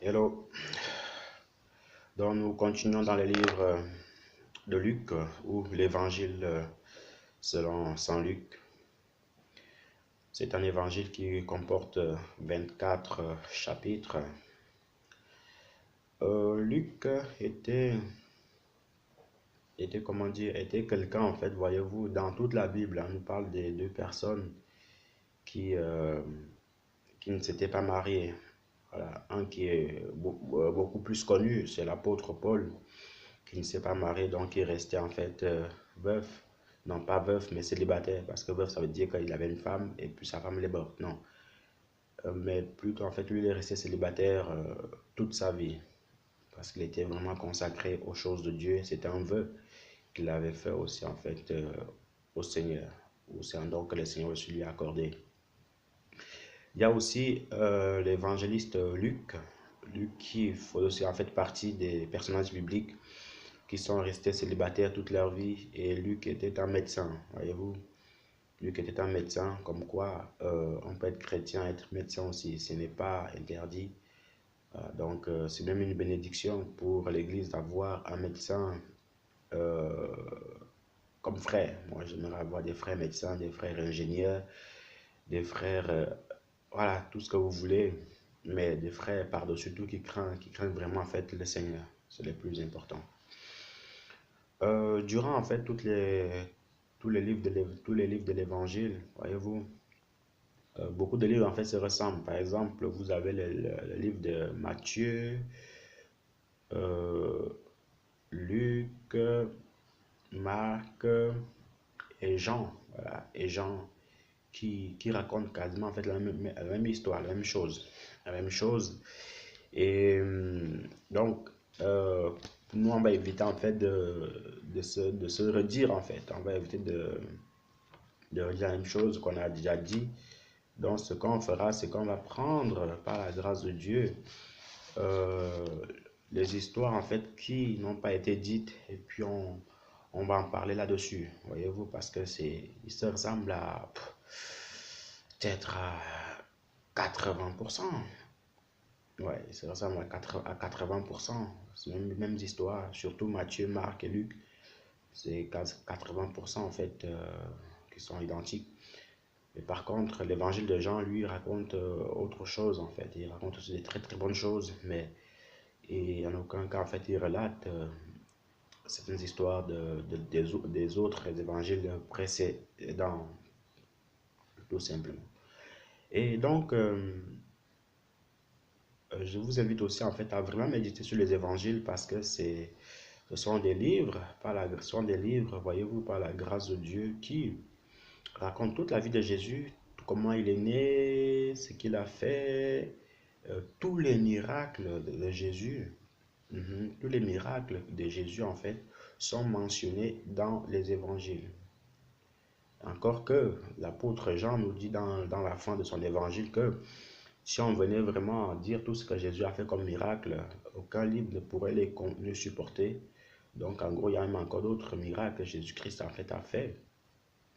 Hello. Donc nous continuons dans les livres de Luc ou l'évangile selon Saint Luc. C'est un évangile qui comporte 24 chapitres. Luc était quelqu'un en fait, voyez-vous, dans toute la Bible, on nous parle des deux personnes qui, euh, qui ne s'étaient pas mariées. Voilà. Un qui est beaucoup plus connu, c'est l'apôtre Paul, qui ne s'est pas marié, donc il restait en fait veuf. Non, pas veuf, mais célibataire, parce que veuf, ça veut dire qu'il avait une femme et puis sa femme est morte. Non. Mais plutôt, en fait, lui, il est resté célibataire toute sa vie, parce qu'il était vraiment consacré aux choses de Dieu. C'était un vœu qu'il avait fait aussi, en fait, au Seigneur. C'est un don que le Seigneur aussi lui a accordé. Il y a aussi l'évangéliste Luc. Luc qui fait aussi en fait partie des personnages bibliques qui sont restés célibataires toute leur vie. Et Luc était un médecin, voyez-vous. Luc était un médecin, comme quoi on peut être chrétien, être médecin aussi. Ce n'est pas interdit. Donc c'est même une bénédiction pour l'Église d'avoir un médecin euh, comme frère. Moi, j'aimerais avoir des frères médecins, des frères ingénieurs, des frères, voilà, tout ce que vous voulez, mais des frères par-dessus tout qui craignent vraiment en fait le Seigneur. C'est le plus important. Durant en fait tous les livres de l'Évangile, voyez-vous, beaucoup de livres en fait se ressemblent. Par exemple, vous avez le livre de Matthieu, euh, Luc, Marc et Jean. Voilà, et Jean qui racontent quasiment en fait la même histoire, la même chose. La même chose. Et donc, nous, on va éviter en fait de se redire en fait. On va éviter de redire la même chose qu'on a déjà dit. Donc, ce qu'on fera, c'est qu'on va prendre par la grâce de Dieu euh, les histoires en fait qui n'ont pas été dites et puis on va en parler là-dessus, voyez-vous, parce que il se ressemble à peut-être à 80%. Ouais, il se ressemble à 80%. C'est même les mêmes histoires, surtout Matthieu, Marc et Luc. C'est 80% en fait qui sont identiques. Mais par contre, l'évangile de Jean, lui, raconte autre chose en fait. Il raconte aussi des très très bonnes choses, mais en aucun cas en fait il relate certaines histoires des autres évangiles précédents, tout simplement. Et donc, je vous invite aussi en fait à vraiment méditer sur les évangiles parce que ce sont des livres, ce sont des livres, voyez-vous, par la grâce de Dieu qui racontent toute la vie de Jésus, comment il est né, ce qu'il a fait, tous les miracles de Jésus. Tous les miracles de Jésus en fait sont mentionnés dans les évangiles. Encore que l'apôtre Jean nous dit dans la fin de son évangile que si on venait vraiment dire tout ce que Jésus a fait comme miracle, aucun livre ne pourrait les supporter. Donc, en gros, il y a même encore d'autres miracles que Jésus-Christ en fait a fait,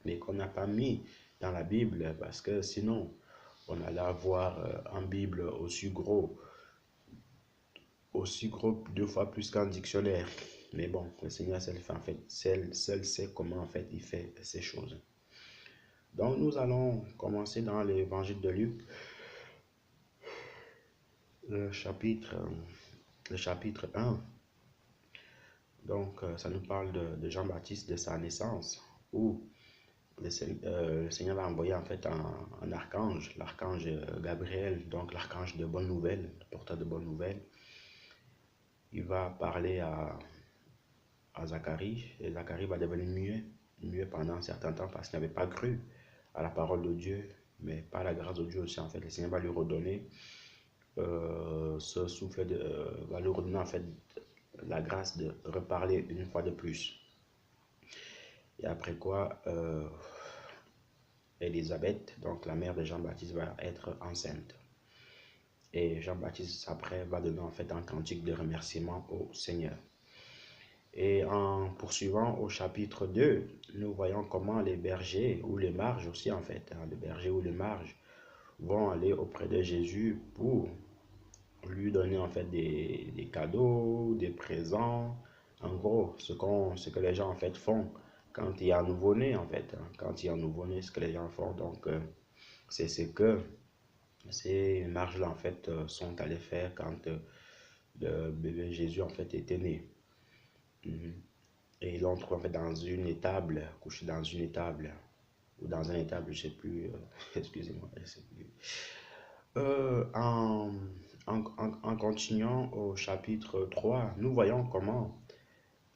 mais qu'on n'a pas mis dans la Bible parce que sinon, on allait avoir un Bible aussi gros 2 fois plus qu'un dictionnaire. Mais bon, le Seigneur seul, en fait, seul sait comment en fait il fait ces choses. Donc, nous allons commencer dans l'évangile de Luc, le chapitre le chapitre 1. Donc, ça nous parle de Jean-Baptiste, de sa naissance, où le Seigneur va envoyer en fait un archange, l'archange Gabriel, donc l'archange de bonnes nouvelles, le porteur de bonnes nouvelles. Il va parler à Zacharie, et Zacharie va devenir muet pendant un certain temps parce qu'il n'avait pas cru à la parole de Dieu, mais par la grâce de Dieu aussi, en fait, le Seigneur va lui redonner ce souffle, va lui redonner en fait la grâce de reparler une fois de plus. Et après quoi, Élisabeth, donc la mère de Jean-Baptiste, va être enceinte. Et Jean-Baptiste, après, va donner en fait un cantique de remerciement au Seigneur. Et en poursuivant au chapitre 2, nous voyons comment les bergers, ou les marges aussi en fait, les bergers ou les marges, vont aller auprès de Jésus pour lui donner en fait des cadeaux, des présents. En gros, ce que les gens en fait font quand il y a un nouveau-né en fait. Quand il y a un nouveau-né, ce que les gens font. Donc, c'est ce que ces marges-là en fait sont allés faire quand le bébé Jésus en fait était né. Mhm. Et ils l'ont trouvé en fait dans une étable, couché dans une étable, ou dans un étable, je sais plus, excusez-moi, je sais plus. Euh, en, en continuant au chapitre 3, nous voyons comment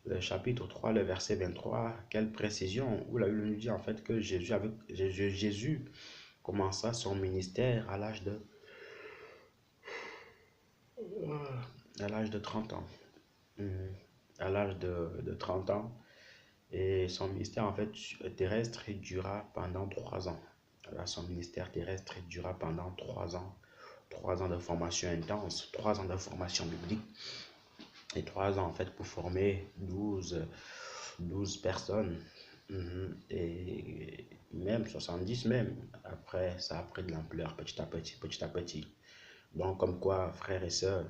le chapitre 3, le verset 23, quelle précision, où la Bible nous dit en fait que Jésus commença son ministère à l'âge de 30 ans. Mhm. À l'âge de 30 ans. Et son ministère en fait terrestre il dura pendant 3 ans. Alors, son ministère terrestre il dura pendant 3 ans. 3 ans de formation intense, 3 ans de formation biblique et 3 ans en fait pour former 12 personnes. Et même 70 même. Après, ça a pris de l'ampleur petit à petit, petit à petit. Donc comme quoi, frères et sœurs,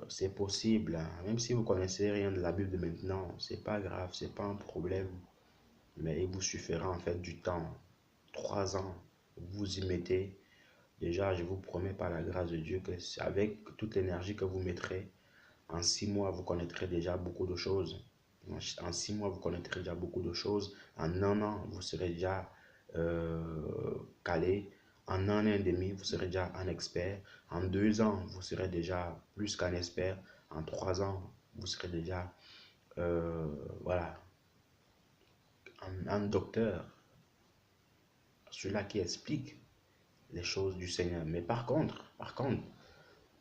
c'est possible, hein. Même si vous connaissez rien de la Bible de maintenant, c'est pas grave, c'est pas un problème. Mais il vous suffira en fait du temps. 3 ans, vous y mettez. Déjà, je vous promets par la grâce de Dieu que avec toute l'énergie que vous mettrez, en 6 mois, vous connaîtrez déjà beaucoup de choses. En 6 mois, vous connaîtrez déjà beaucoup de choses. En un an, vous serez déjà calé. En un an et demi, vous serez déjà un expert. En 2 ans, vous serez déjà plus qu'un expert. En 3 ans, vous serez déjà voilà, un docteur, celui-là qui explique les choses du Seigneur. Mais par contre,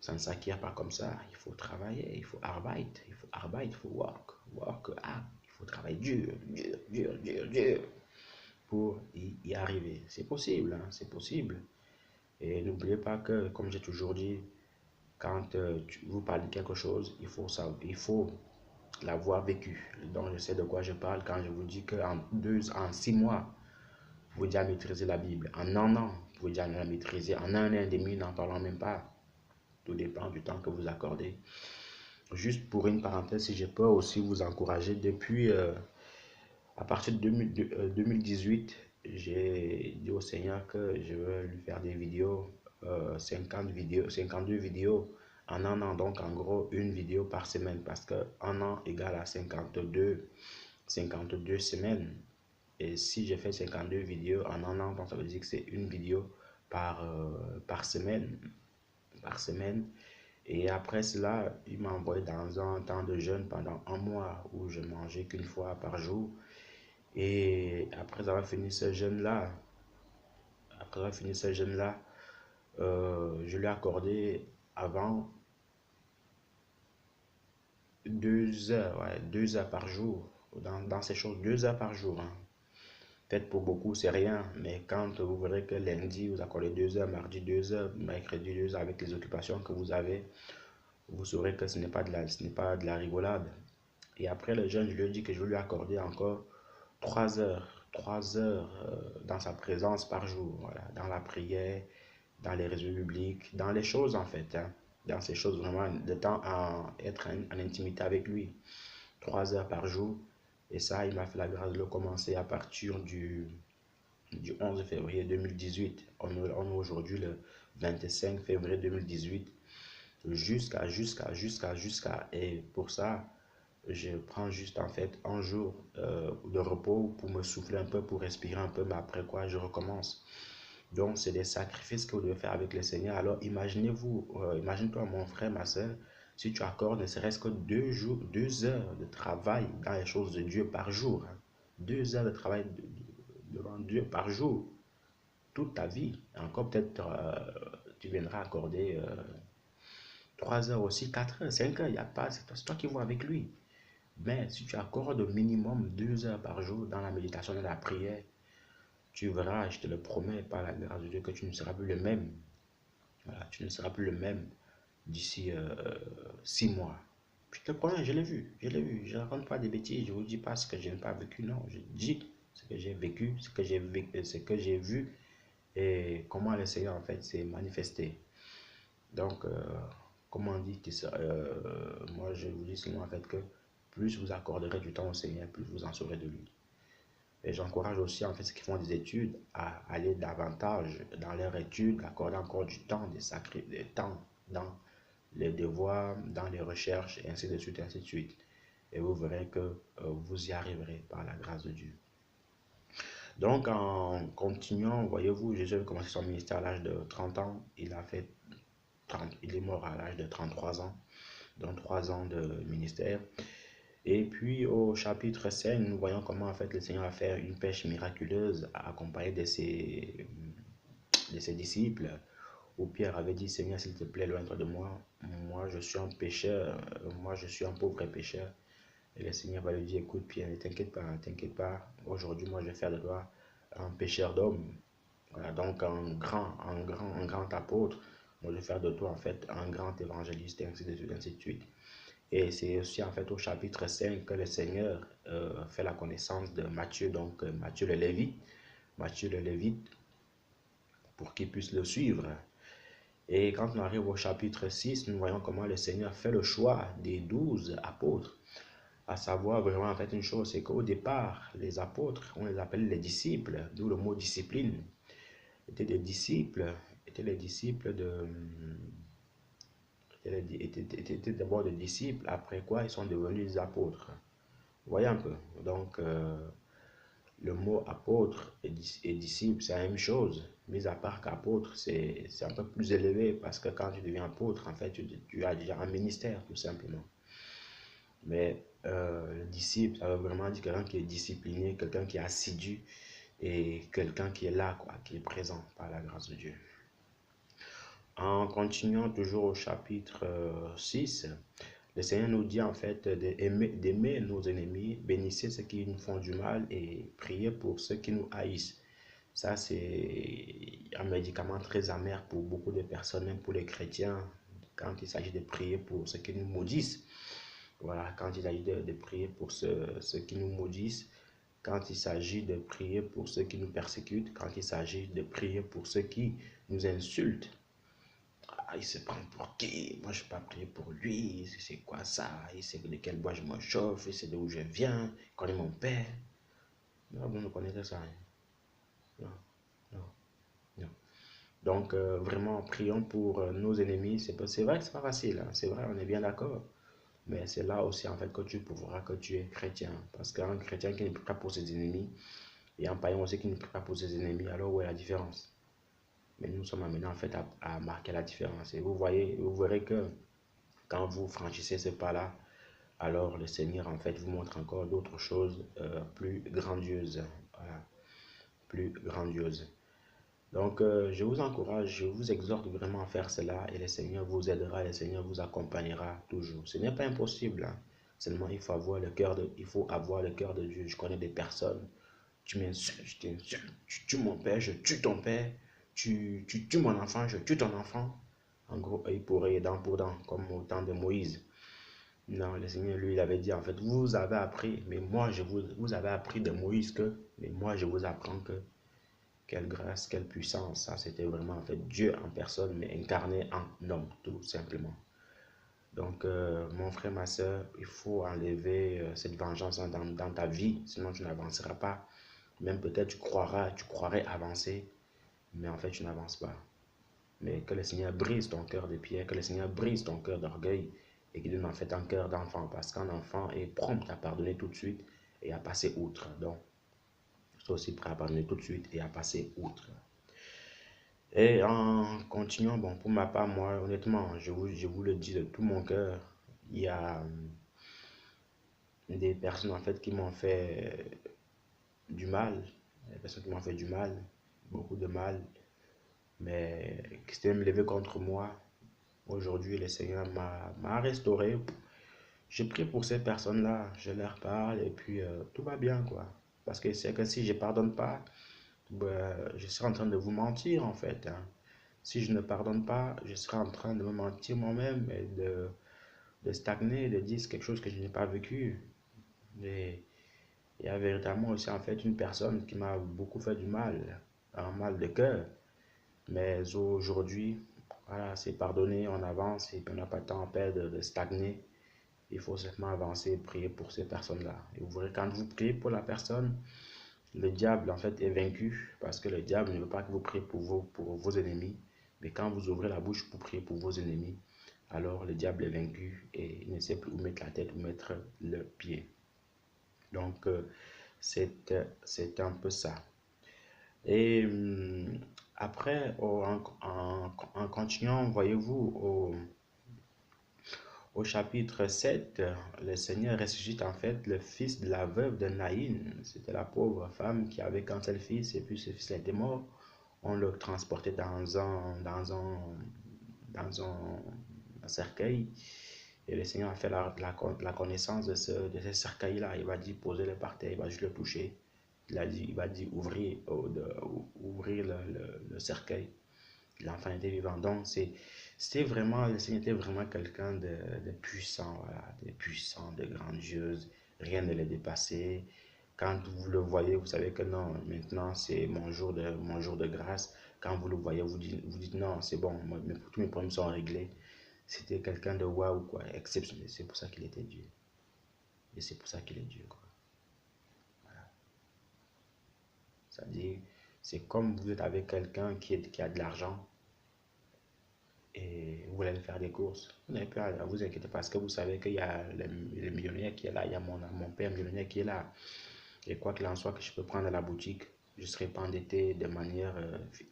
ça ne s'acquiert pas comme ça. Il faut travailler, il faut arbeit, il faut work hard. Il faut travailler dur, dur, dur, dur, dur pour y arriver. C'est possible, hein, c'est possible. Et n'oubliez pas que, comme j'ai toujours dit, quand vous parlez de quelque chose, il faut l'avoir vécu. Donc, je sais de quoi je parle quand je vous dis en 6 mois, vous pouvez déjà maîtriser la Bible. En un an, vous pouvez déjà la maîtriser. En un an et demi, n'en parlons même pas. Tout dépend du temps que vous accordez. Juste pour une parenthèse, si je peux aussi vous encourager, depuis à partir de 2018, j'ai dit au Seigneur que je veux lui faire des vidéos, 50 vidéos, 52 vidéos en un an. Donc en gros, une vidéo par semaine parce que un an égale à 52 semaines. Et si je fais 52 vidéos en un an, donc ça veut dire que c'est une vidéo par semaine. Par semaine. Et après cela, il m'a envoyé dans un temps de jeûne pendant un mois où je mangeais qu'une fois par jour. Et après avoir fini ce jeûne-là, je lui ai accordé avant 2 heures, ouais, 2 heures par jour. Dans ces choses, 2 heures par jour, hein. Peut-être pour beaucoup, c'est rien, mais quand vous verrez que lundi, vous accordez 2 heures, mardi 2 heures, mercredi 2 heures avec les occupations que vous avez, vous saurez que ce n'est pas de la rigolade. Et après le jeûne, je lui ai dit que je vais lui accorder encore 3 heures dans sa présence par jour, voilà, dans la prière, dans les réseaux publics, dans les choses en fait, hein, dans ces choses vraiment, de temps à être en intimité avec lui, 3 heures par jour. Et ça, il m'a fait la grâce de le commencer à partir du 11 février 2018. On est aujourd'hui le 25 février 2018. Jusqu'à. Et pour ça, je prends juste en fait un jour de repos pour me souffler un peu, pour respirer un peu, mais après quoi, je recommence. Donc, c'est des sacrifices que vous devez faire avec le Seigneur. Alors, imaginez-vous, imagine-toi, mon frère, ma soeur, si tu accordes ne serait-ce que 2 heures de travail dans les choses de Dieu par jour, hein. 2 heures de travail devant Dieu par jour, toute ta vie. Encore peut-être, tu viendras accorder 3 heures aussi, 4 heures, 5 heures, il n'y a pas, c'est toi qui vois avec lui. Mais si tu accordes au minimum 2 heures par jour dans la méditation et la prière, tu verras, je te le promets par la grâce de Dieu, que tu ne seras plus le même. Voilà, tu ne seras plus le même d'ici 6 mois. Je te promets, je l'ai vu, je l'ai vu. Je ne raconte pas des bêtises, je ne vous dis pas ce que je n'ai pas vécu, non. Je dis ce que j'ai vécu, ce que j'ai vu et comment le Seigneur en fait s'est manifesté. Donc, comme on dit, moi je vous dis seulement en fait que plus vous accorderez du temps au Seigneur, plus vous en saurez de lui. Et j'encourage aussi en fait ceux qui font des études à aller davantage dans leurs études, accorder encore du temps, des temps dans les devoirs, dans les recherches, et ainsi de suite, et ainsi de suite. Et vous verrez que vous y arriverez par la grâce de Dieu. Donc, en continuant, voyez-vous, Jésus a commencé son ministère à l'âge de 30 ans. Il est mort à l'âge de 33 ans, donc 3 ans de ministère. Et puis, au chapitre 5, nous voyons comment en fait le Seigneur a fait une pêche miraculeuse accompagnée de ses disciples, où Pierre avait dit, Seigneur, s'il te plaît, loin-toi de moi. Moi, je suis un pécheur. Moi, je suis un pauvre pécheur. Et le Seigneur va lui dire, écoute, Pierre, ne t'inquiète pas, ne t'inquiète pas. Aujourd'hui, moi, je vais faire de toi un pécheur d'hommes. Voilà, donc un grand apôtre. Moi, je vais faire de toi, en fait, un grand évangéliste, et ainsi de suite, ainsi de suite. Et c'est aussi, en fait, au chapitre 5 que le Seigneur fait la connaissance de Matthieu, donc Matthieu le Lévite. Matthieu le Lévite, pour qu'il puisse le suivre. Et quand on arrive au chapitre 6, nous voyons comment le Seigneur fait le choix des 12 apôtres. À savoir vraiment en fait une chose, c'est qu'au départ, les apôtres, on les appelait les disciples, d'où le mot discipline, étaient des disciples, étaient les disciples de... étaient d'abord des disciples, après quoi ils sont devenus des apôtres. Vous voyez un peu. Donc, le mot apôtre et disciple, c'est la même chose. Mis à part qu'apôtre, c'est un peu plus élevé parce que quand tu deviens apôtre, en fait, tu as déjà un ministère, tout simplement. Mais le disciple, ça veut vraiment dire quelqu'un qui est discipliné, quelqu'un qui est assidu et quelqu'un qui est là, quoi, qui est présent par la grâce de Dieu. En continuant toujours au chapitre 6, le Seigneur nous dit en fait d'aimer nos ennemis, bénissez ceux qui nous font du mal et priez pour ceux qui nous haïssent. Ça, c'est un médicament très amer pour beaucoup de personnes, même pour les chrétiens, quand il s'agit de prier pour ceux qui nous maudissent. Voilà, quand il s'agit de prier pour ceux qui nous maudissent, quand il s'agit de prier pour ceux qui nous persécutent, quand il s'agit de prier pour ceux qui nous insultent. Ah, il se prend pour qui? Moi, je ne vais pas prier pour lui. C'est quoi ça? Il sait de quel bois je me chauffe, il sait d'où je viens, il connaît mon père. Non, vous ne connaissez ça. Non, non, non. Donc, vraiment, prions pour nos ennemis. C'est vrai que ce n'est pas facile. Hein. C'est vrai, on est bien d'accord. Mais c'est là aussi, en fait, que tu prouveras que tu es chrétien. Parce qu'un chrétien qui ne prie pas pour ses ennemis, et un païen aussi qui ne prie pas pour ses ennemis, alors où est la différence? Mais nous sommes amenés, en fait, à marquer la différence. Et vous verrez que quand vous franchissez ce pas-là, alors le Seigneur, en fait, vous montre encore d'autres choses plus grandioses. Voilà, plus grandioses. Donc, je vous encourage, je vous exhorte vraiment à faire cela et le Seigneur vous aidera, le Seigneur vous accompagnera toujours. Ce n'est pas impossible, hein. Seulement il faut avoir le cœur de Dieu. Je connais des personnes, tu m'insultes, je t'insulte, tu tues mon père, je tue ton père, tu tues mon enfant, je tue ton enfant. En gros, œil pour œil, dent pour dent, comme au temps de Moïse. Non, le Seigneur, lui, il avait dit, en fait, vous avez appris, mais moi, vous avez appris de Moïse que, mais moi, je vous apprends que, quelle grâce, quelle puissance. Ça, c'était vraiment, en fait, Dieu en personne, mais incarné en homme, tout simplement. Donc, mon frère, ma soeur, il faut enlever cette vengeance dans ta vie, sinon tu n'avanceras pas. Même peut-être tu croirais avancer, mais en fait, tu n'avances pas. Mais que le Seigneur brise ton cœur de pierre, que le Seigneur brise ton cœur d'orgueil et qu'il donne en fait un cœur d'enfant, parce qu'un enfant est prompt à pardonner tout de suite et à passer outre. Donc, sois aussi prêt à pardonner tout de suite et à passer outre. Et en continuant, bon, pour ma part, moi, honnêtement, je vous le dis de tout mon cœur, il y a des personnes en fait qui m'ont fait du mal, des personnes qui m'ont fait du mal, beaucoup de mal, mais qui s'étaient même levées contre moi. Aujourd'hui, le Seigneur m'a restauré. Je prie pour ces personnes-là, je leur parle et puis tout va bien, quoi. Parce que c'est que si je ne pardonne pas, ben, je serai en train de vous mentir, en fait. Hein. Si je ne pardonne pas, je serai en train de me mentir moi-même et de stagner, de dire quelque chose que je n'ai pas vécu. Et il y a véritablement aussi, en fait, une personne qui m'a beaucoup fait du mal, un mal de cœur. Mais aujourd'hui, Voilà, c'est pardonner, on avance et puis on n'a pas de temps à perdre de stagner. Il faut simplement avancer et prier pour ces personnes-là. Et vous verrez, quand vous priez pour la personne, le diable en fait est vaincu parce que le diable ne veut pas que vous priez pour vos ennemis. Mais quand vous ouvrez la bouche pour prier pour vos ennemis, alors le diable est vaincu et il ne sait plus où mettre la tête, où mettre le pied. Donc, c'est un peu ça. Et après, en continuant, voyez-vous, au chapitre 7, le Seigneur ressuscite en fait le fils de la veuve de Naïn. C'était la pauvre femme qui avait qu'un seul fils et puis ce fils était mort. On le transportait dans un cercueil. Et le Seigneur a fait la connaissance de ce cercueil-là. Il va dire poser-le par terre, il va juste le toucher. Il va dire ouvrir le cercueil. L'enfant était vivant. Donc, c'était vraiment, le Seigneur était vraiment quelqu'un de puissant, voilà, de puissant, de grandiose. Rien ne le dépassait. Quand vous le voyez, vous savez que non, maintenant c'est mon jour de grâce. Quand vous le voyez, vous dites non, c'est bon, tous mes problèmes sont réglés. C'était quelqu'un de waouh, quoi, exceptionnel. C'est pour ça qu'il était Dieu. Et c'est pour ça qu'il est Dieu, quoi. C'est-à-dire, c'est comme vous êtes avec quelqu'un qui a de l'argent et vous voulez faire des courses. Vous n'avez pas à vous inquiéter parce que vous savez qu'il y a le millionnaire qui est là, il y a mon père millionnaire qui est là. Et quoi qu'il en soit, que je peux prendre à la boutique, je ne serai pas endetté de manière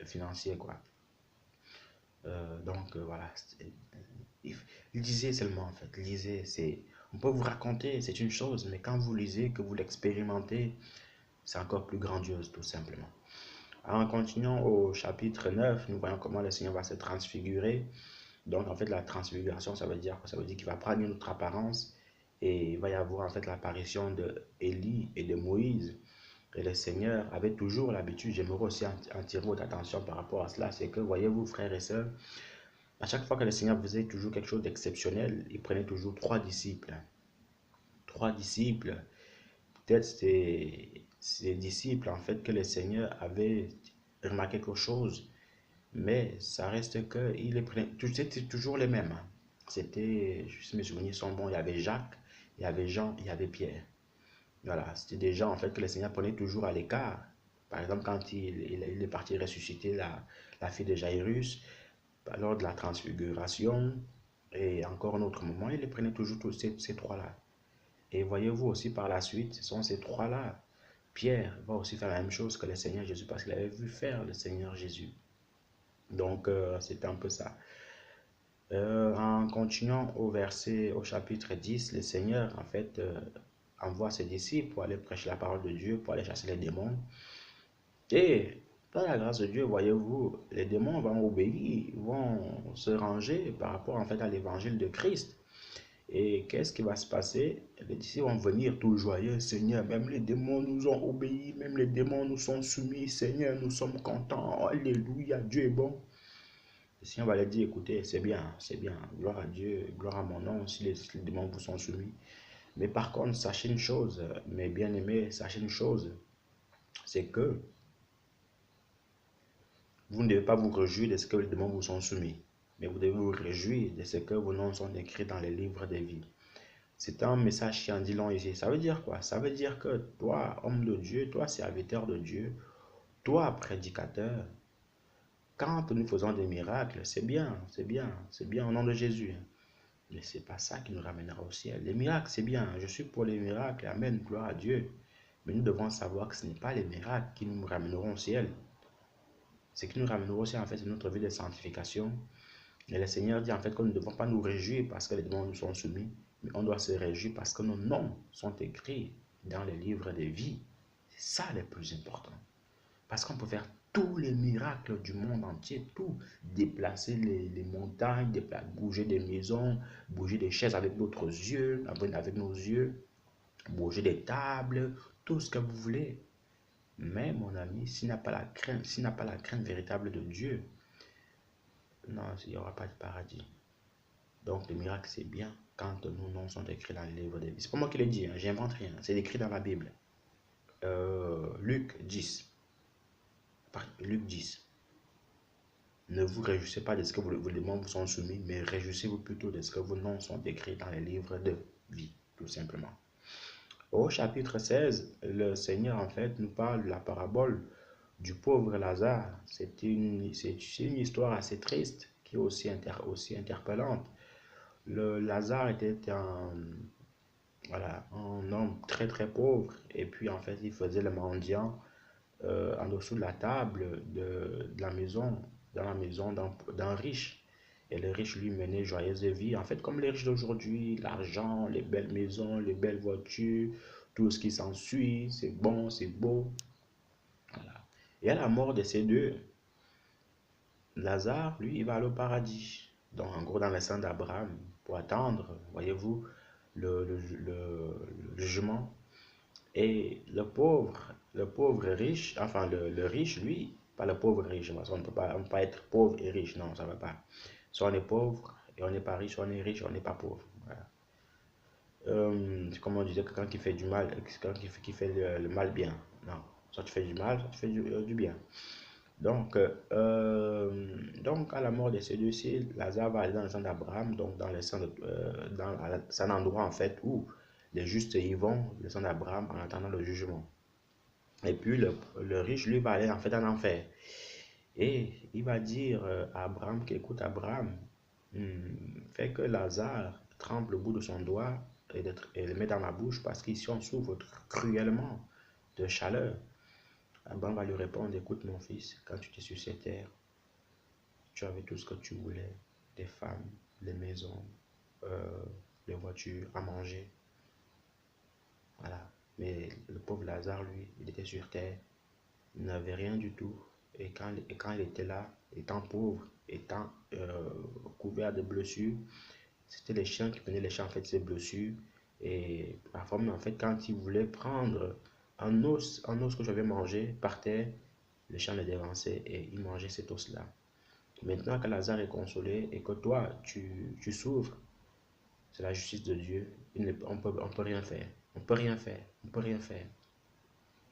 financière, quoi. Donc, voilà. Lisez seulement, en fait. Lisez, on peut vous raconter, c'est une chose, mais quand vous lisez, que vous l'expérimentez, c'est encore plus grandiose, tout simplement. Alors, en continuant au chapitre 9, nous voyons comment le Seigneur va se transfigurer. Donc, en fait, la transfiguration, ça veut dire quoi? Ça veut dire qu'il va prendre une autre apparence et il va y avoir en fait l'apparition de Élie et de Moïse. Et le Seigneur avait toujours l'habitude, j'aimerais aussi attirer votre attention par rapport à cela, c'est que, voyez-vous, frères et sœurs, à chaque fois que le Seigneur faisait toujours quelque chose d'exceptionnel, il prenait toujours trois disciples. Trois disciples. Peut-être ces disciples, en fait, que le Seigneur avait remarqué quelque chose. Mais ça reste que c'était toujours les mêmes. C'était, si mes souvenirs sont bons, il y avait Jacques, il y avait Jean, il y avait Pierre. Voilà, c'était des gens en fait que le Seigneur prenait toujours à l'écart. Par exemple, quand il est parti ressusciter la fille de Jairus, lors de la transfiguration, et encore un autre moment, il les prenait toujours tous ces trois-là. Et voyez-vous aussi par la suite, ce sont ces trois-là. Pierre va aussi faire la même chose que le Seigneur Jésus parce qu'il avait vu faire le Seigneur Jésus. Donc, c'est un peu ça. En continuant au chapitre 10, le Seigneur, en fait, envoie ses disciples pour aller prêcher la parole de Dieu, pour aller chasser les démons. Et par la grâce de Dieu, voyez-vous, les démons vont obéir, vont se ranger par rapport, en fait, à l'évangile de Christ. Et qu'est-ce qui va se passer? Les disciples vont venir tout joyeux, Seigneur, même les démons nous ont obéi, même les démons nous sont soumis, Seigneur, nous sommes contents, alléluia, Dieu est bon. Le Seigneur va leur dire, écoutez, c'est bien, gloire à Dieu, gloire à mon nom, si les démons vous sont soumis. Mais par contre, sachez une chose, mes bien-aimés, sachez une chose, c'est que vous ne devez pas vous réjouir de ce que les démons vous sont soumis, mais vous devez vous réjouir de ce que vos noms sont écrits dans les livres de vie. C'est un message qui en dit long ici. Ça veut dire quoi? Ça veut dire que toi, homme de Dieu, toi, serviteur de Dieu, toi, prédicateur, quand nous faisons des miracles, c'est bien au nom de Jésus. Mais ce n'est pas ça qui nous ramènera au ciel. Les miracles, c'est bien. Je suis pour les miracles. Amen. Gloire à Dieu. Mais nous devons savoir que ce n'est pas les miracles qui nous ramèneront au ciel. Ce qui nous ramènera au ciel, en fait, c'est notre vie de sanctification. Et le Seigneur dit en fait que nous ne devons pas nous réjouir parce que les démons nous sont soumis, mais on doit se réjouir parce que nos noms sont écrits dans les livres de vie. C'est ça le plus important. Parce qu'on peut faire tous les miracles du monde entier, tout. Déplacer les montagnes, bouger des maisons, bouger des chaises avec d'autres yeux, avec nos yeux, bouger des tables, tout ce que vous voulez. Mais mon ami, s'il n'a pas la crainte véritable de Dieu, non, il n'y aura pas de paradis. Donc le miracle c'est bien quand nos noms sont écrits dans les livres de vie. C'est pas moi qui l'ai dit, hein, j'invente rien, c'est écrit dans la Bible. Luc 10. Luc 10. Ne vous réjouissez pas de ce que vos démons vous sont soumis, mais réjouissez-vous plutôt de ce que vos noms sont écrits dans les livres de vie, tout simplement. Au chapitre 16, le Seigneur, en fait, nous parle de la parabole du pauvre Lazare. C'est une histoire assez triste, qui est aussi interpellante. Le Lazare était un homme très très pauvre, et puis en fait, il faisait le mendiant en dessous de la table de la maison, dans la maison d'un riche. Et le riche lui menait joyeuse vie. En fait, comme les riches d'aujourd'hui, l'argent, les belles maisons, les belles voitures, tout ce qui s'ensuit, c'est bon, c'est beau. Voilà. Et à la mort de ces deux, Lazare, lui, il va aller au paradis. Donc, en gros, dans le sein d'Abraham, pour attendre, voyez-vous, le jugement. Et le pauvre riche, enfin le riche, lui, pas le pauvre riche, parce qu'on ne peut pas être pauvre et riche, non, ça ne va pas. Soit on est pauvre et on n'est pas riche, soit on est riche et on n'est pas pauvre. Voilà. C'est comme on disait, quelqu'un qui fait du mal, quelqu'un qui fait le mal bien. Non, soit tu fais du mal, soit tu fais du bien. Donc, donc, à la mort de ces deux-ci, Lazare va aller dans le sang d'Abraham, donc dans le sang c'est un endroit en fait où les justes y vont, le sang d'Abraham, en attendant le jugement. Et puis le riche, lui, va aller en fait en enfer. Et il va dire à Abraham qu'écoute, Abraham, fais que Lazare trempe le bout de son doigt et le met dans ma bouche parce qu'ici on souffre cruellement de chaleur. Abraham va lui répondre, écoute mon fils, quand tu étais sur cette terre, tu avais tout ce que tu voulais, des femmes, des maisons, euh, des voitures, à manger. Voilà. Mais le pauvre Lazare, lui, il était sur terre, il n'avait rien du tout. Et quand il était là, étant pauvre, étant couvert de blessures, c'était les chiens qui venaient lécher en fait ses blessures. Et parfois, en fait, quand il voulait prendre un os que j'avais mangé par terre, le chien le dévançait et il mangeait cet os-là. Maintenant que Lazare est consolé et que toi, tu souffres, c'est la justice de Dieu. On peut rien faire. On peut rien faire. On peut rien faire.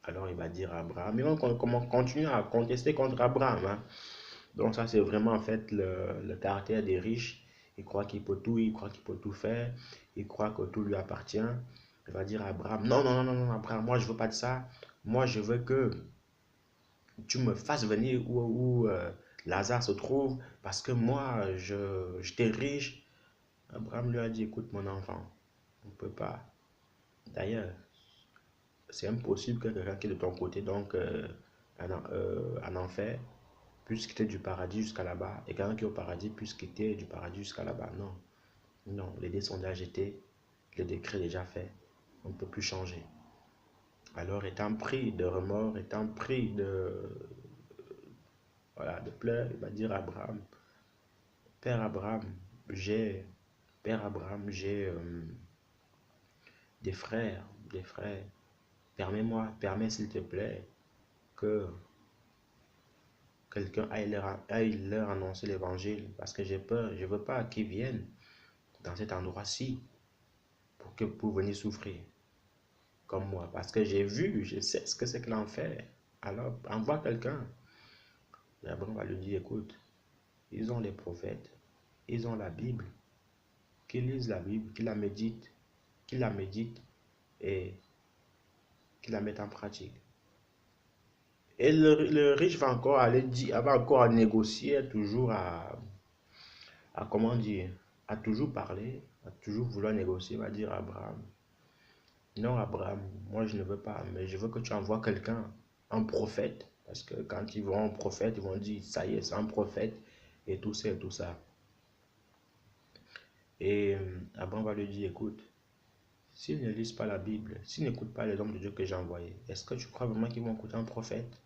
Alors il va dire à Abraham. Mais on continue à contester contre Abraham. Hein. Donc ça, c'est vraiment en fait le caractère des riches. Il croit qu'il peut tout, il croit qu'il peut tout faire. Il croit que tout lui appartient. Il va dire à Abraham, non, non, non, non, Abraham, moi je veux pas de ça. Moi je veux que tu me fasses venir où Lazare se trouve, parce que moi, j'étais riche. Abraham lui a dit, écoute mon enfant, on ne peut pas. D'ailleurs, c'est impossible que quelqu'un qui est de ton côté, donc en enfer, puisse quitter du paradis jusqu'à là-bas, et quelqu'un qui est au paradis puisse quitter du paradis jusqu'à là-bas. Non, non, les dés sont déjà jetés, le décret est déjà fait, on ne peut plus changer. Alors, étant pris de remords, étant pris voilà, de pleurs, il va dire à Abraham, Père Abraham, j'ai, Père Abraham, j'ai des frères. Permets s'il te plaît que quelqu'un aille leur annoncer l'évangile parce que j'ai peur, je ne veux pas qu'ils viennent dans cet endroit-ci pour venir souffrir comme moi parce que j'ai vu, je sais ce que c'est que l'enfer. Alors envoie quelqu'un. Et Abraham va lui dire, écoute, ils ont les prophètes, ils ont la Bible, qu'ils lisent la Bible, qu'ils la méditent et qu'ils la mettent en pratique. Et le riche va encore aller dire, va encore négocier, toujours à comment dire, à toujours parler, à toujours vouloir négocier, va dire à Abraham, non Abraham, moi je ne veux pas, mais je veux que tu envoies quelqu'un, un prophète, parce que quand ils vont un prophète, ils vont dire, ça y est, c'est un prophète, et tout ça, et tout ça. Et Abraham va lui dire, écoute, s'ils ne lisent pas la Bible, s'ils n'écoutent pas les hommes de Dieu que j'ai envoyés, est-ce que tu crois vraiment qu'ils vont écouter un prophète?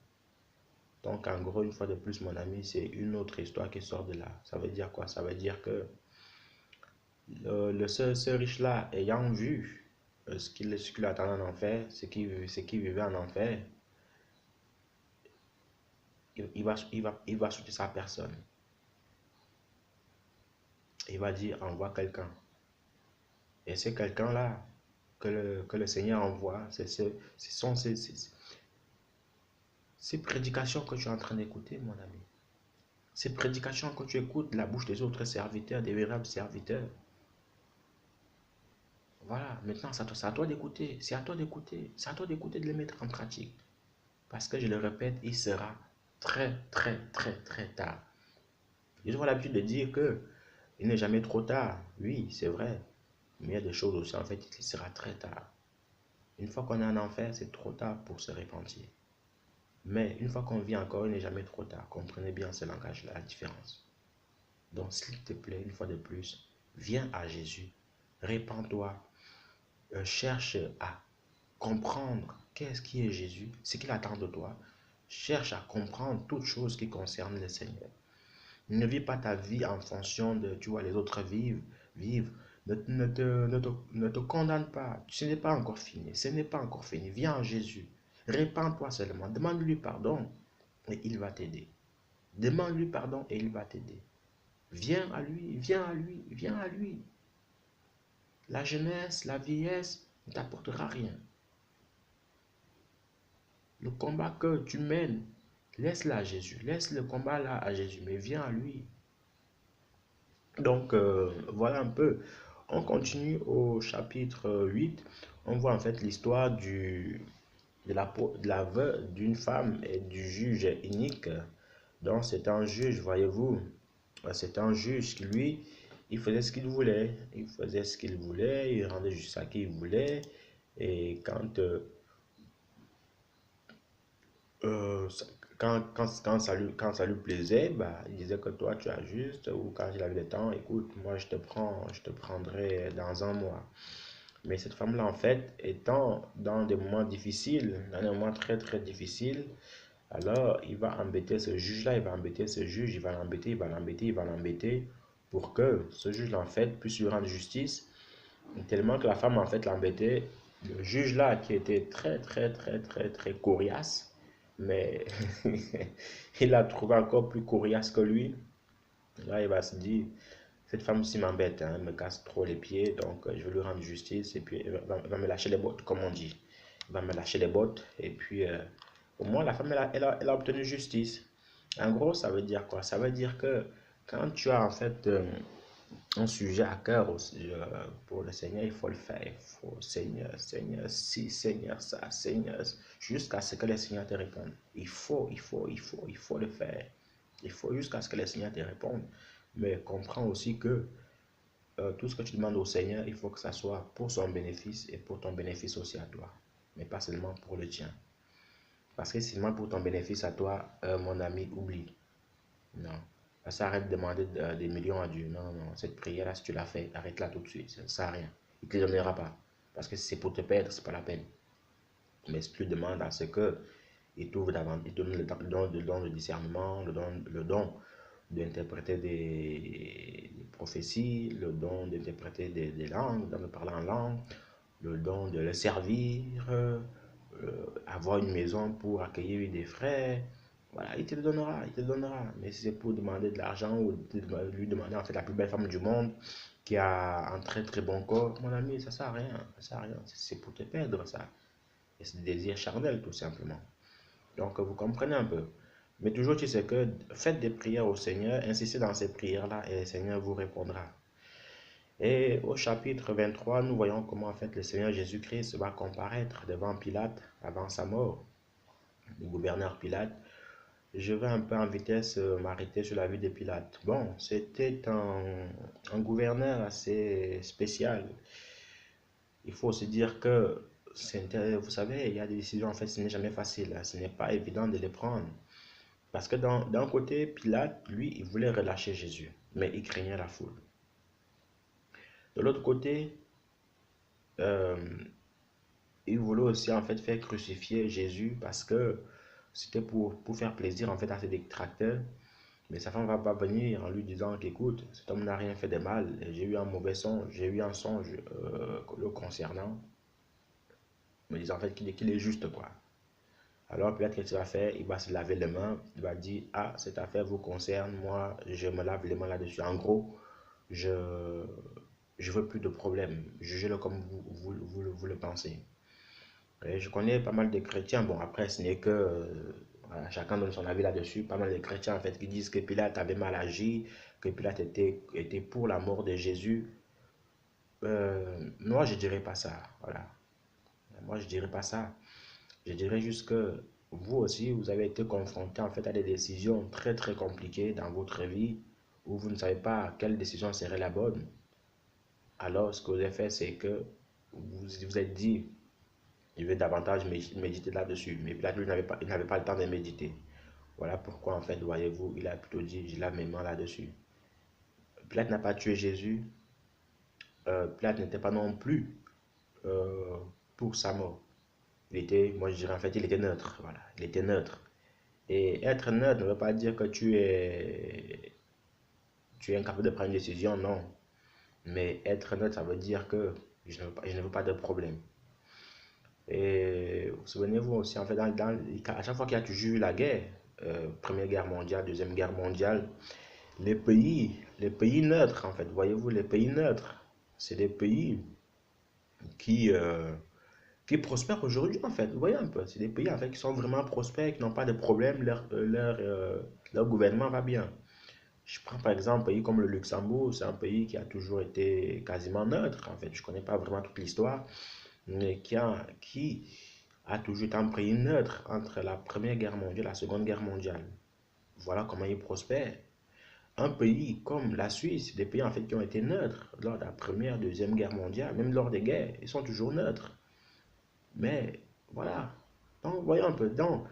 Donc, en gros, une fois de plus, mon ami, c'est une autre histoire qui sort de là. Ça veut dire quoi? Ça veut dire que ce riche-là, ayant vu ce qu'il attendait en enfer, ce qu'il vivait en enfer, il va soutenir sa personne. Il va dire, envoie quelqu'un. Et c'est quelqu'un-là que le Seigneur envoie. Ce sont ces prédications que tu es en train d'écouter, mon ami. ces prédications que tu écoutes de la bouche des autres serviteurs, des véritables serviteurs. Voilà, maintenant c'est à toi d'écouter, c'est à toi d'écouter, c'est à toi d'écouter, de les mettre en pratique. Parce que je le répète, il sera très, très, très, très tard. Ils ont l'habitude de dire que il n'est jamais trop tard. Oui, c'est vrai. Mais il y a des choses aussi, en fait, il sera très tard. Une fois qu'on est en enfer, c'est trop tard pour se repentir. Mais une fois qu'on vit encore, il n'est jamais trop tard. Comprenez bien ce langage-là, la différence. Donc, s'il te plaît, une fois de plus, viens à Jésus. Répands-toi. Cherche à comprendre qu'est-ce qui est Jésus, ce qu'il attend de toi. Cherche à comprendre toutes choses qui concernent le Seigneur. Ne vis pas ta vie en fonction de, tu vois, les autres vivent. Ne te condamne pas. Ce n'est pas encore fini. Ce n'est pas encore fini. Viens à Jésus. Répands-toi seulement. Demande-lui pardon et il va t'aider. Demande-lui pardon et il va t'aider. Viens à lui, viens à lui, viens à lui. La jeunesse, la vieillesse ne t'apportera rien. Le combat que tu mènes, laisse-le à Jésus. Laisse le combat là à Jésus, mais viens à lui. Donc, voilà un peu. On continue au chapitre 8. On voit en fait l'histoire de la veuve d'une femme et du juge inique. Donc, c'est un juge, voyez-vous. C'est un juge qui, lui, il faisait ce qu'il voulait. Il faisait ce qu'il voulait. Il rendait juste à qui il voulait. Et euh, quand ça lui plaisait, bah, il disait que toi tu as juste, ou quand il avait le temps, écoute, moi je te prendrai dans un mois. Mais cette femme-là, en fait, étant dans des moments difficiles, dans des moments très très difficiles, alors il va embêter ce juge-là, il va embêter ce juge, il va l'embêter, il va l'embêter, il va l'embêter, pour que ce juge-là, en fait, puisse lui rendre justice, tellement que la femme, en fait, l'embêtait. Le juge-là, qui était très très très très très coriace, mais il l'a trouvé encore plus coriace que lui. Là, il va se dire, cette femme-ci m'embête, hein, elle me casse trop les pieds, donc je vais lui rendre justice et puis elle va me lâcher les bottes, comme on dit. Elle va me lâcher les bottes et puis au moins la femme, elle a obtenu justice. En gros, ça veut dire quoi? Ça veut dire que quand tu as en fait un sujet à cœur pour le Seigneur, il faut le faire. Il faut Seigneur, Seigneur, si, Seigneur, ça, Seigneur, jusqu'à ce que le Seigneur te réponde. Il faut le faire. Il faut jusqu'à ce que le Seigneur te réponde. Mais comprends aussi que tout ce que tu demandes au Seigneur, il faut que ça soit pour son bénéfice et pour ton bénéfice aussi à toi. Mais pas seulement pour le tien. Parce que seulement pour ton bénéfice à toi, mon ami, oublie. Non. Ça arrête de demander des millions à Dieu. Non, non, non. Cette prière-là, si tu l'as fait, arrête-la tout de suite. Ça ne sert à rien. Il ne te donnera pas. Parce que si c'est pour te perdre, ce n'est pas la peine. Mais si tu demandes à ce que il t'ouvre davantage, il te donne le don de discernement, le don d'interpréter des prophéties, le don d'interpréter des langues, de parler en langue, le don de le servir, avoir une maison pour accueillir des frères. Voilà, il te le donnera, il te le donnera. Mais si c'est pour demander de l'argent ou lui demander en fait la plus belle femme du monde qui a un très très bon corps, mon ami, ça sert à rien, ça sert à rien. C'est pour te perdre ça. Et c'est des désirs charnels tout simplement. Donc vous comprenez un peu. Mais toujours tu sais que faites des prières au Seigneur, insistez dans ces prières-là et le Seigneur vous répondra. Et au chapitre 23, nous voyons comment en fait le Seigneur Jésus-Christ va comparaître devant Pilate avant sa mort, le gouverneur Pilate. Je vais un peu en vitesse m'arrêter sur la vie de Pilate. Bon, c'était un gouverneur assez spécial. Il faut se dire que, vous savez, il y a des décisions, en fait, ce n'est jamais facile. Ce n'est pas évident de les prendre. Parce que d'un côté, Pilate, lui, il voulait relâcher Jésus, mais il craignait la foule. De l'autre côté, euh, il voulait aussi en fait faire crucifier Jésus parce que c'était pour faire plaisir en fait à ses détracteurs. Mais sa femme va pas venir en lui disant qu'écoute, cet homme n'a rien fait de mal, j'ai eu un mauvais songe, j'ai eu un songe le concernant, me disant en fait qu'il est juste quoi. Alors peut-être qu'est-ce qu'il va faire, il va se laver les mains, il va dire ah cette affaire vous concerne, moi je me lave les mains là-dessus. En gros, je je veux plus de problème, jugez-le comme vous le pensez. Et je connais pas mal de chrétiens, bon après ce n'est que Voilà, chacun donne son avis là-dessus. Pas mal de chrétiens en fait qui disent que Pilate avait mal agi, que Pilate était pour la mort de Jésus. Moi, je dirais pas ça. Voilà. Moi, je dirais pas ça. Je dirais juste que vous aussi, vous avez été confronté en fait à des décisions très très compliquées dans votre vie où vous ne savez pas quelle décision serait la bonne. Alors, ce que vous avez fait, c'est que vous êtes dit, je vais davantage méditer là-dessus. Mais Pilate, lui, il n'avait pas le temps de méditer. Voilà pourquoi, en fait, voyez-vous, il a plutôt dit, je lave mes mains là-dessus. Pilate n'a pas tué Jésus. Pilate n'était pas non plus euh, pour sa mort. Il était, moi je dirais en fait, il était neutre. Voilà, il était neutre. Et être neutre ne veut pas dire que tu es incapable de prendre une décision, non. Mais être neutre, ça veut dire que je ne veux pas de problème. Et souvenez-vous aussi, en fait, à chaque fois qu'il y a toujours eu la guerre, Première Guerre mondiale, Deuxième Guerre mondiale, les pays neutres, en fait, voyez-vous, les pays neutres, c'est des pays qui, qui prospèrent aujourd'hui, en fait. Vous voyez un peu, c'est des pays, en fait, qui sont vraiment prospères, qui n'ont pas de problème, leur gouvernement va bien. Je prends par exemple un pays comme le Luxembourg, c'est un pays qui a toujours été quasiment neutre, en fait. Je ne connais pas vraiment toute l'histoire, mais qui a toujours été un pays neutre entre la Première Guerre mondiale et la Seconde Guerre mondiale. Voilà comment il prospère. Un pays comme la Suisse, des pays en fait qui ont été neutres lors de la Première, Deuxième Guerre mondiale, même lors des guerres, ils sont toujours neutres. Mais voilà. Donc, voyons un peu. Donc,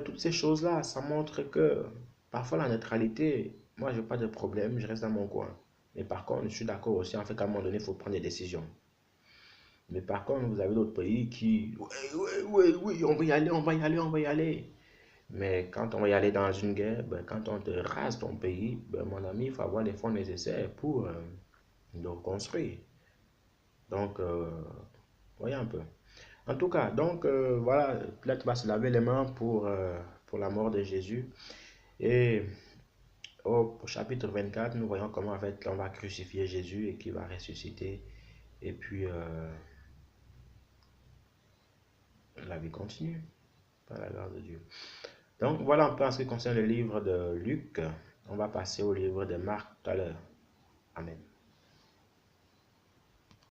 toutes ces choses-là, ça montre que parfois la neutralité, moi, je n'ai pas de problème, je reste dans mon coin. Mais par contre, je suis d'accord aussi, en fait, qu'à un moment donné, il faut prendre des décisions. Mais par contre, vous avez d'autres pays qui, oui, oui, oui, oui, on va y aller, on va y aller, on va y aller. Mais quand on va y aller dans une guerre, ben, quand on te rase ton pays, ben, mon ami, il faut avoir les fonds nécessaires pour le reconstruire. Donc, voyez un peu. En tout cas, donc voilà, Pilate va se laver les mains pour la mort de Jésus. Et au chapitre 24, nous voyons comment en fait on va crucifier Jésus et qu'il va ressusciter. Et puis la vie continue par la grâce de Dieu. Donc voilà un peu en ce qui concerne le livre de Luc. On va passer au livre de Marc tout à l'heure. Amen.